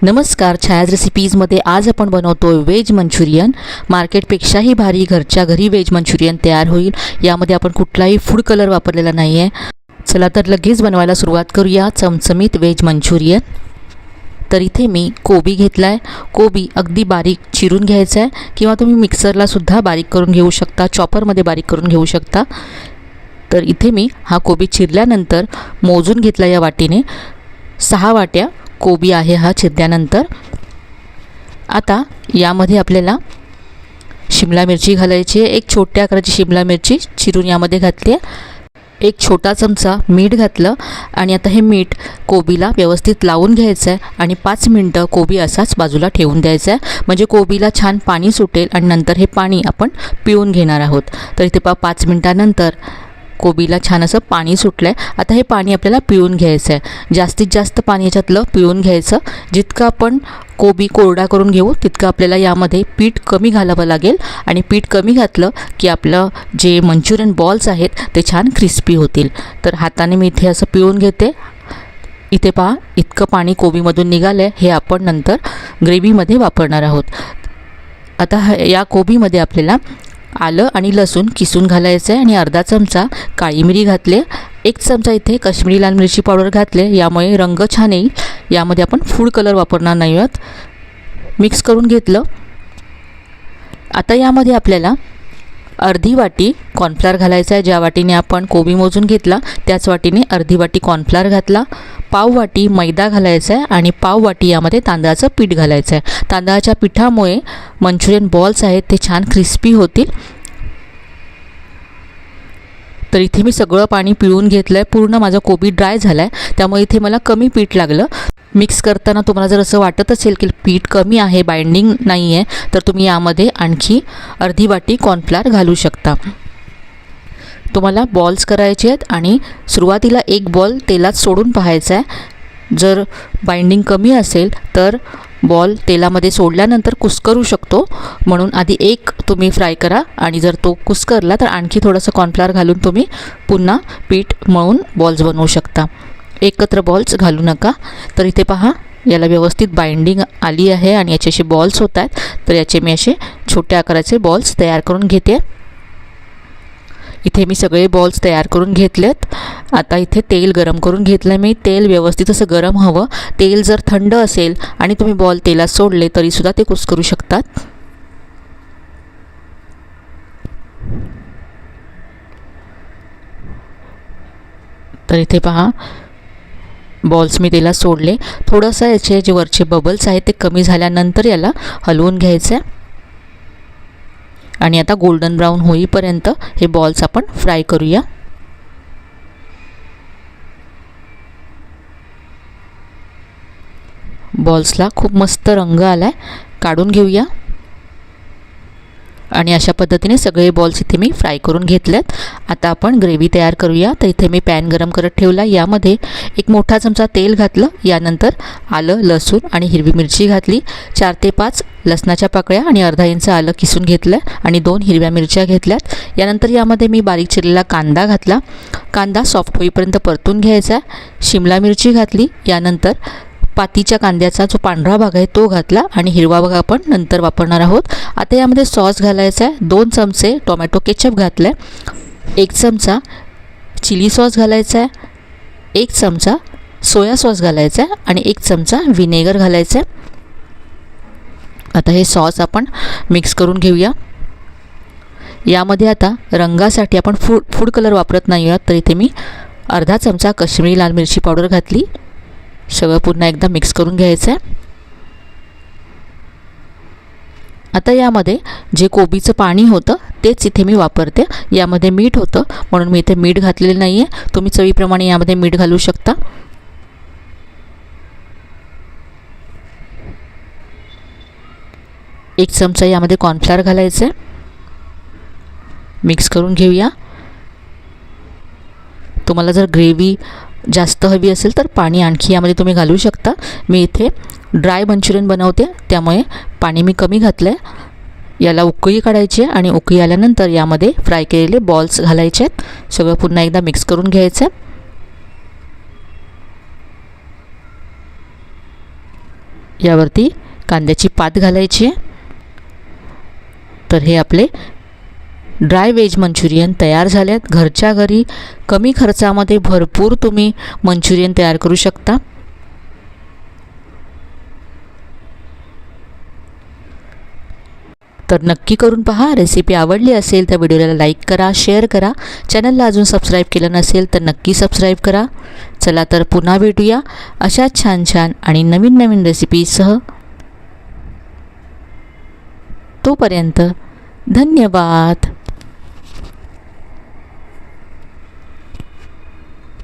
नमस्कार, छायाज रेसिपीजमध्ये आज आपण बनवतोय व्हेज मंचुरियन। मार्केटपेक्षाही भारी घरच्या घरी व्हेज मंचुरियन तयार होईल। यामध्ये आपण कुठलाही फूड कलर वापरलेला नाही आहे। चला तर लगेच बनवायला सुरुवात करूया चमचमीत व्हेज मंचुरियन। तर इथे मी कोबी घेतला आहे। कोबी अगदी बारीक चिरून घ्यायचा आहे किंवा तुम्ही मिक्सरला सुद्धा बारीक करून घेऊ शकता, चॉपरमध्ये बारीक करून घेऊ शकता। तर इथे मी हा कोबी चिरल्यानंतर मोजून घेतला या वाटीने। 6 वाट्या कोबी आहे हा चिरल्यानंतर। आता यामध्ये आपल्याला शिमला मिरची घालायची आहे। एक छोट्या आकाराची शिमला मिरची चिरून यामध्ये घातली आहे। एक छोटा चमचा मीठ घातलं आणि आता हे मीठ कोबीला व्यवस्थित लावून घ्यायचं आहे आणि 5 मिनिटं कोबी असाच बाजूला ठेवून द्यायचा आहे, म्हणजे कोबीला छान पाणी सुटेल आणि नंतर हे पाणी आपण पिळून घेणार आहोत। तर इथे 5 मिनिटानंतर कोबीला छान असं पाणी सुटलं आहे। आता हे पाणी आपल्याला पिळून घ्यायचं आहे। जास्तीत जास्त पाणी याच्यातलं पिळून घ्यायचं। जितकं आपण कोबी कोरडा करून घेऊ तितकं आपल्याला यामध्ये पीठ कमी घालावं लागेल आणि पीठ कमी घातलं की आपलं जे मंचुरियन बॉल्स आहेत ते छान क्रिस्पी होतील। तर हाताने मी इथे असं पिळून घेते। इथे पहा, इतकं पाणी कोबीमधून निघालं आहे। हे आपण नंतर ग्रेव्हीमध्ये वापरणार आहोत। आता या कोबीमध्ये आपल्याला आलं आणि लसूण किसून घालायचं आहे आणि अर्धा चमचा काळी मिरी घातले। 1 चमचा इथे काश्मीरी लाल मिरची पावडर घातले, यामुळे रंग छान येईल। यामध्ये आपण फूड कलर वापरणार नाही आहोत। मिक्स करून घेतलं। आता यामध्ये आपल्याला अर्धी वाटी कॉर्नफ्लोअर घालायचा आहे। ज्या वाटीने आपण कोबी मोजून घेतला त्याच वाटीने अर्धी वाटी कॉर्नफ्लोअर घातला। पाव वाटी मैदा घालायचा आहे आणि पाव वाटी यामध्ये तांदळाचं पीठ घालायचं आहे। तांदळाच्या पिठामुळे मंचुरियन बॉल्स आहेत ते छान क्रिस्पी होतील। तर इथे मी सगळं पाणी पिळून घेतलं आहे। पूर्ण माझा कोबी ड्राय झाला आहे, त्यामुळे इथे मला कमी पीठ लागलं। मिक्स करताना तुम्हाला जर असं वाटत असेल की पीठ कमी आहे, बाइंडिंग नाही आहे, तर तुम्ही यामध्ये आणखी अर्धी वाटी कॉर्नफ्लोअर घालू शकता। तुम्हाला बॉल्स करायचे आहेत आणि सुरुवातीला एक बॉल तेलात सोडून पाहायचा आहे। जर बाइंडिंग कमी असेल तर बॉल तेलामध्ये सोडल्यानंतर कुस्करू शकतो, म्हणून आधी एक तुम्ही फ्राय करा आणि जर तो कुस्करला तर आणखी थोडंसं कॉर्नफ्लोअर घालून तुम्ही पुन्हा पीठ मळून बॉल्स बनवू शकता। एकत्र बॉल्स घालू नका। तर इथे पहा, याला व्यवस्थित बाइंडिंग आली आहे आणि याचे असे बॉल्स होत आहेत। तर याचे मी असे छोट्या आकाराचे बॉल्स तयार करून घेते। इथे मी सगळे बॉल्स तयार करून घेतलेत। आता इथे तेल गरम करून घेतलं मी। तेल व्यवस्थित असं गरम हवं। तेल जर थंड असेल आणि तुम्ही बॉल तेलात सोडले तरीसुद्धा ते कुस्करू शकतात। तर इथे पहा, बॉल्स मी तेलात सोडले। थोडंसं याचे जे वरचे बबल्स आहेत ते कमी झाल्यानंतर याला हलवून घ्यायचं आहे आणि आता गोल्डन ब्राऊन होईपर्यंत हे बॉल्स आपण फ्राय करूया। बॉल्सला खूप मस्त रंग आलाय, काढून घेऊया। आणि अशा पद्धतीने सगळे बॉल्स इथे मी फ्राय करून घेतलेत। आता आपण ग्रेव्ही तयार करूया। तर इथे मी पॅन गरम करत ठेवला। यामध्ये एक मोठा चमचा तेल घातलं। यानंतर आलं, लसूण आणि हिरवी मिरची घातली। 4 ते 5 लसणाच्या पाकळ्या आणि अर्धा इंच आलं किसून घेतलं आणि 2 हिरव्या मिरच्या घेतल्यात। यानंतर यामध्ये मी बारीक चिरलेला कांदा घातला। कांदा सॉफ्ट होईपर्यंत परतून घ्यायचा। शिमला मिरची घातली। यानंतर पातीच्या कांद्याचा जो पांढरा भाग आहे तो घातला आणि हिरवा भाग आपण नंतर वापरणार आहोत। आता यामध्ये सॉस घालायचा आहे। 2 चमचे टोमॅटो केचप घातलं आहे। 1 चमचा चिली सॉस घालायचा आहे। 1 चमचा सोया सॉस घालायचा आहे आणि 1 चमचा व्हिनेगर घालायचं आहे। आता हे सॉस आपण मिक्स करून घेऊया। यामध्ये आता रंगासाठी आपण फूड कलर वापरत नाही आहोत, तर इथे मी अर्धा चमचा काश्मीरी लाल मिरची पावडर घातली। सगळं पुन्हा एकदा मिक्स करून घ्यायचं आहे। आता यामध्ये जे कोबीचं पाणी होतं तेच इथे मी वापरते। यामध्ये मीठ होतं म्हणून मी इथे मीठ घातलेलं नाही आहे। तुम्ही चवीप्रमाणे यामध्ये मीठ घालू शकता। एक चमचा यामध्ये कॉर्नफ्लोअर घालायचं आहे। मिक्स करून घेऊया। तुम्हाला जर ग्रेव्ही जास्त हवी असेल तर पाणी आणखी यामध्ये तुम्ही घालू शकता। मी इथे ड्राय मंचुरियन बनवते त्यामुळे पाणी मी कमी घातलं आहे। याला उकळी काढायची आहे आणि उकळी आल्यानंतर यामध्ये फ्राय केलेले बॉल्स घालायचे आहेत। सगळं पुन्हा एकदा मिक्स करून घ्यायचं आहे। यावरती कांद्याची पात घालायची आहे. तर हे आपले ड्राय व्हेज मंचुरियन तयार झालेत. घरच्या घरी कमी खर्चामध्ये भरपूर तुम्ही मंचुरियन तयार करू शकता. तर नक्की करून पहा. रेसिपी आवडली असेल तर व्हिडिओला लाईक करा, शेअर करा. चॅनलला अजून सबस्क्राईब केलं नसेल तर नक्की सबस्क्राईब करा. चला तर पुन्हा भेटूया अशा छान छान आणि नवीन नवीन रेसिपीसह. तोपर्यंत धन्यवाद.